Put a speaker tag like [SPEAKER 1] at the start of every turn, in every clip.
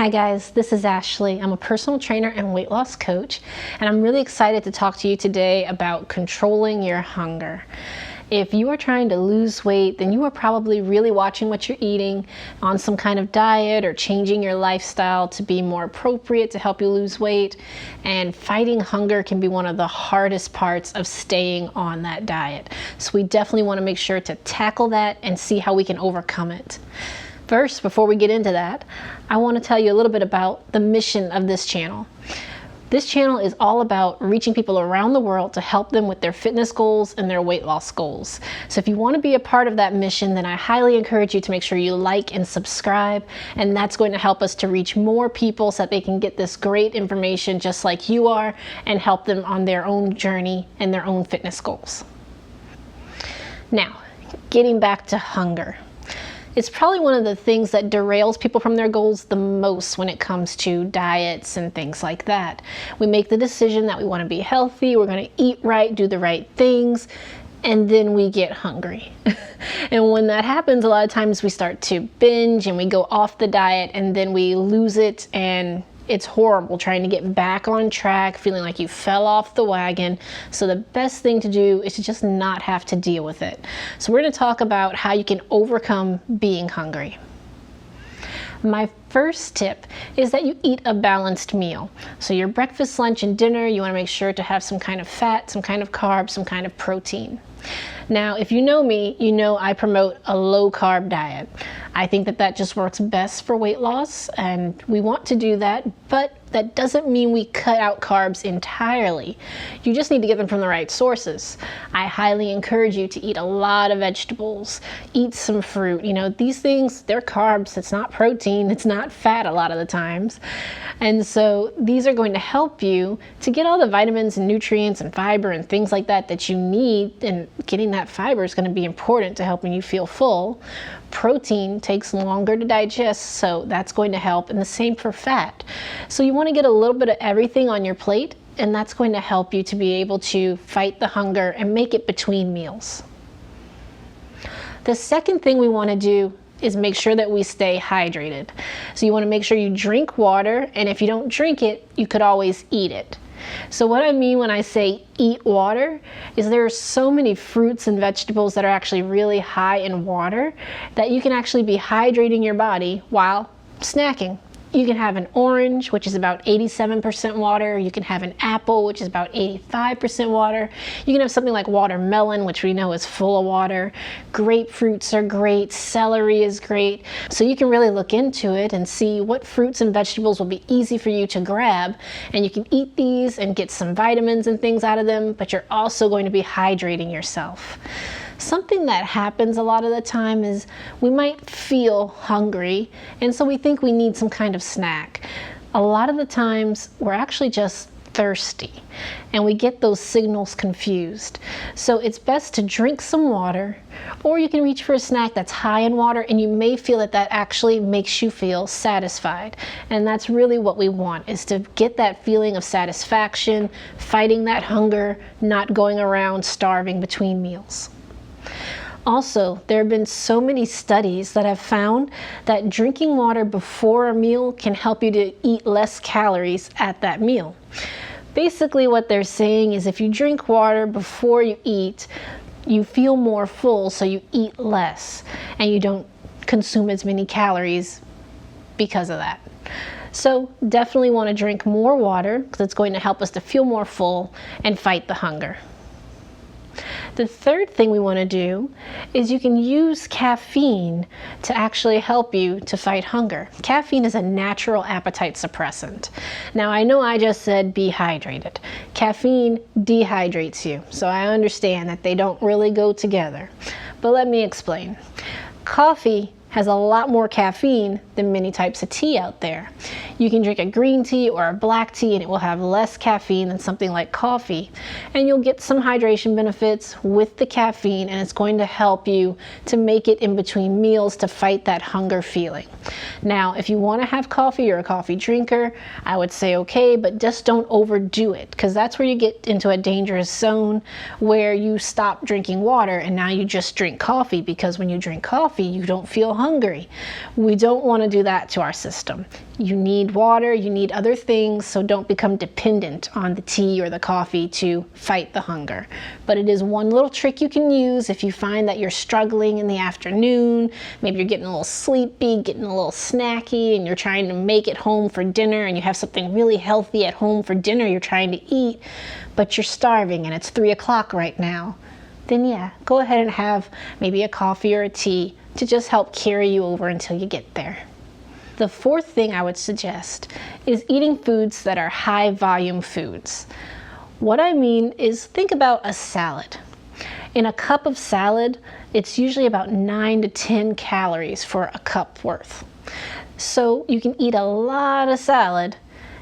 [SPEAKER 1] Hi guys, this is Ashleigh. I'm a personal trainer and weight loss coach, and I'm really excited to talk to you today about controlling your hunger. If you are trying to lose weight, then you are probably really watching what you're eating, on some kind of diet or changing your lifestyle to be more appropriate to help you lose weight. And fighting hunger can be one of the hardest parts of staying on that diet. So we definitely want to make sure to tackle that and see how we can overcome it. First, before we get into that, I want to tell you a little bit about the mission of this channel. This channel is all about reaching people around the world to help them with their fitness goals and their weight loss goals. So if you want to be a part of that mission, then I highly encourage you to make sure you like and subscribe, and that's going to help us to reach more people so that they can get this great information just like you are and help them on their own journey and their own fitness goals. Now, getting back to hunger. It's probably one of the things that derails people from their goals the most when it comes to diets and things like that. We make the decision that we want to be healthy, we're going to eat right, do the right things, and then we get hungry. And when that happens, a lot of times we start to binge and we go off the diet and then we lose it, and it's horrible trying to get back on track, feeling like you fell off the wagon. So the best thing to do is to just not have to deal with it. So we're going to talk about how you can overcome being hungry. My first tip is that you eat a balanced meal. So your breakfast, lunch, and dinner, you want to make sure to have some kind of fat, some kind of carb, some kind of protein. Now, if you know me, you know I promote a low-carb diet. I think that that just works best for weight loss, and we want to do that, but that doesn't mean we cut out carbs entirely. You just need to get them from the right sources. I highly encourage you to eat a lot of vegetables, eat some fruit. You know, these things, they're carbs. It's not protein. It's not fat a lot of the times. And so these are going to help you to get all the vitamins and nutrients and fiber and things like that that you need, and getting that fiber is going to be important to helping you feel full. Protein takes longer to digest, so that's going to help, and the same for fat. So you want to get a little bit of everything on your plate, and that's going to help you to be able to fight the hunger and make it between meals. The second thing we want to do is make sure that we stay hydrated. So you want to make sure you drink water, and if you don't drink it, you could always eat it. So what I mean when I say eat water is there are so many fruits and vegetables that are actually really high in water that you can actually be hydrating your body while snacking. You can have an orange, which is about 87% water. You can have an apple, which is about 85% water. You can have something like watermelon, which we know is full of water. Grapefruits are great. Celery is great. So you can really look into it and see what fruits and vegetables will be easy for you to grab. And you can eat these and get some vitamins and things out of them, but you're also going to be hydrating yourself. Something that happens a lot of the time is we might feel hungry, and so we think we need some kind of snack. A lot of the times we're actually just thirsty, and we get those signals confused. So it's best to drink some water, or you can reach for a snack that's high in water, and you may feel that that actually makes you feel satisfied. And that's really what we want, is to get that feeling of satisfaction, fighting that hunger, not going around starving between meals. Also, there have been so many studies that have found that drinking water before a meal can help you to eat less calories at that meal. Basically, what they're saying is if you drink water before you eat, you feel more full, so you eat less, and you don't consume as many calories because of that. So definitely want to drink more water, because it's going to help us to feel more full and fight the hunger. The third thing we want to do is you can use caffeine to actually help you to fight hunger. Caffeine is a natural appetite suppressant. Now, I know I just said be hydrated. Caffeine dehydrates you, so I understand that they don't really go together. But let me explain. Coffee has a lot more caffeine than many types of tea out there. You can drink a green tea or a black tea and it will have less caffeine than something like coffee. And you'll get some hydration benefits with the caffeine, and it's going to help you to make it in between meals to fight that hunger feeling. Now, if you want to have coffee, you're a coffee drinker, I would say okay, but just don't overdo it, because that's where you get into a dangerous zone where you stop drinking water and now you just drink coffee, because when you drink coffee, you don't feel hungry hungry. We don't want to do that to our system. You need water, you need other things, so don't become dependent on the tea or the coffee to fight the hunger. But it is one little trick you can use if you find that you're struggling in the afternoon. Maybe you're getting a little sleepy, getting a little snacky, and you're trying to make it home for dinner, and you have something really healthy at home for dinner you're trying to eat, but you're starving and it's 3 o'clock right now. Then yeah, go ahead and have maybe a coffee or a tea to just help carry you over until you get there. The fourth thing I would suggest is eating foods that are high volume foods. What I mean is, think about a salad. In a cup of salad, it's usually about 9 to 10 calories for a cup worth. So you can eat a lot of salad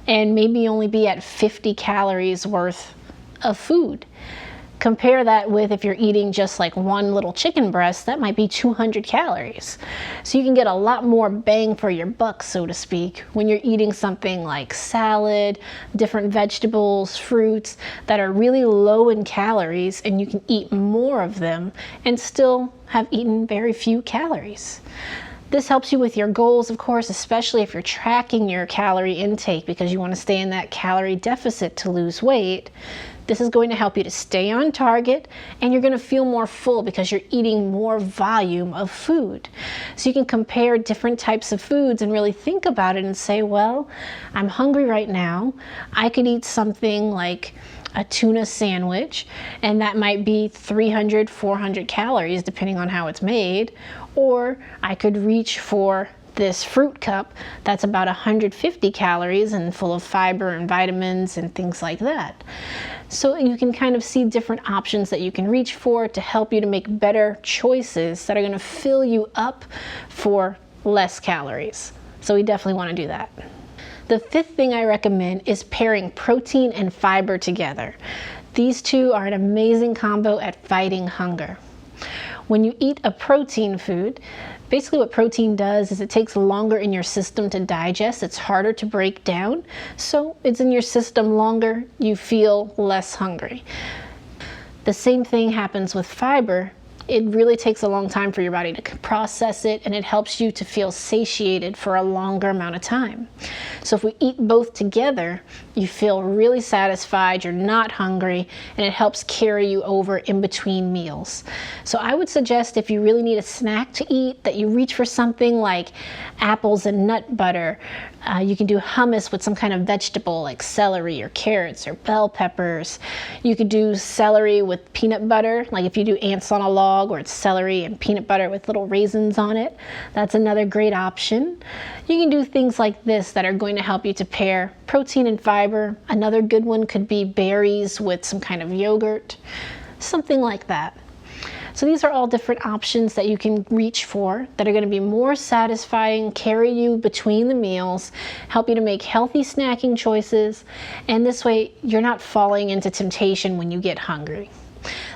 [SPEAKER 1] and maybe only be at 50 calories worth of food. Compare that with if you're eating just like one little chicken breast, that might be 200 calories. So you can get a lot more bang for your buck, so to speak, when you're eating something like salad, different vegetables, fruits that are really low in calories, and you can eat more of them and still have eaten very few calories. This helps you with your goals, of course, especially if you're tracking your calorie intake because you want to stay in that calorie deficit to lose weight. This is going to help you to stay on target, and you're going to feel more full because you're eating more volume of food. So you can compare different types of foods and really think about it and say, well, I'm hungry right now. I could eat something like a tuna sandwich, and that might be 300, 400 calories depending on how it's made. Or I could reach for this fruit cup that's about 150 calories and full of fiber and vitamins and things like that. So you can kind of see different options that you can reach for to help you to make better choices that are going to fill you up for less calories. So we definitely want to do that. The fifth thing I recommend is pairing protein and fiber together. These two are an amazing combo at fighting hunger. When you eat a protein food, basically what protein does is it takes longer in your system to digest. It's harder to break down, so it's in your system longer. You feel less hungry. The same thing happens with fiber. It really takes a long time for your body to process it, and it helps you to feel satiated for a longer amount of time. So if we eat both together, you feel really satisfied, you're not hungry, and it helps carry you over in between meals. So I would suggest, if you really need a snack to eat, that you reach for something like apples and nut butter. You can do hummus with some kind of vegetable like celery or carrots or bell peppers. You could do celery with peanut butter, like if you do ants on a log, or it's celery and peanut butter with little raisins on it. That's another great option. You can do things like this that are going to help you to pair protein and fiber. Another good one could be berries with some kind of yogurt, something like that. So these are all different options that you can reach for that are going to be more satisfying, carry you between the meals, help you to make healthy snacking choices, and this way you're not falling into temptation when you get hungry.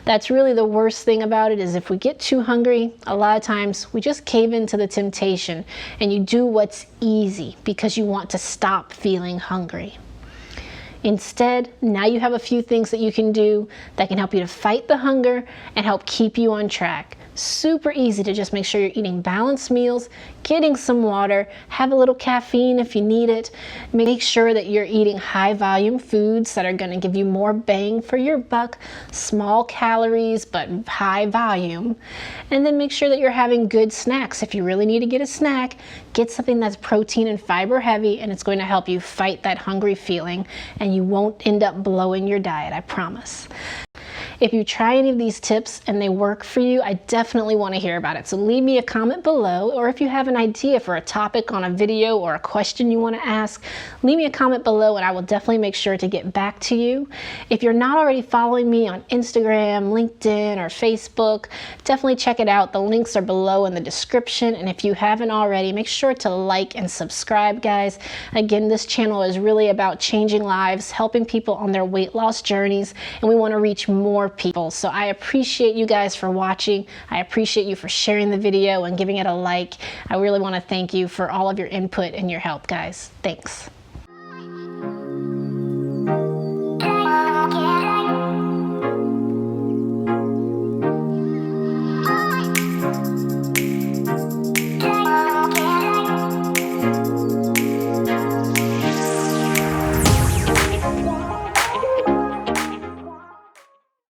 [SPEAKER 1] That's really the worst thing about it, is if we get too hungry, a lot of times we just cave into the temptation and you do what's easy because you want to stop feeling hungry. Instead, now you have a few things that you can do that can help you to fight the hunger and help keep you on track. Super easy to just make sure you're eating balanced meals, getting some water, have a little caffeine if you need it. Make sure that you're eating high volume foods that are going to give you more bang for your buck, small calories but high volume. And then make sure that you're having good snacks. If you really need to get a snack, get something that's protein and fiber heavy, and it's going to help you fight that hungry feeling, and you won't end up blowing your diet, I promise. If you try any of these tips and they work for you, I definitely want to hear about it. So leave me a comment below, or if you have an idea for a topic on a video or a question you want to ask, leave me a comment below and I will definitely make sure to get back to you. If you're not already following me on Instagram, LinkedIn, or Facebook, definitely check it out. The links are below in the description, and if you haven't already, make sure to like and subscribe, guys. Again, this channel is really about changing lives, helping people on their weight loss journeys, and we want to reach more people. So I appreciate you guys for watching. I appreciate you for sharing the video and giving it a like. I really want to thank you for all of your input and your help, guys. Thanks.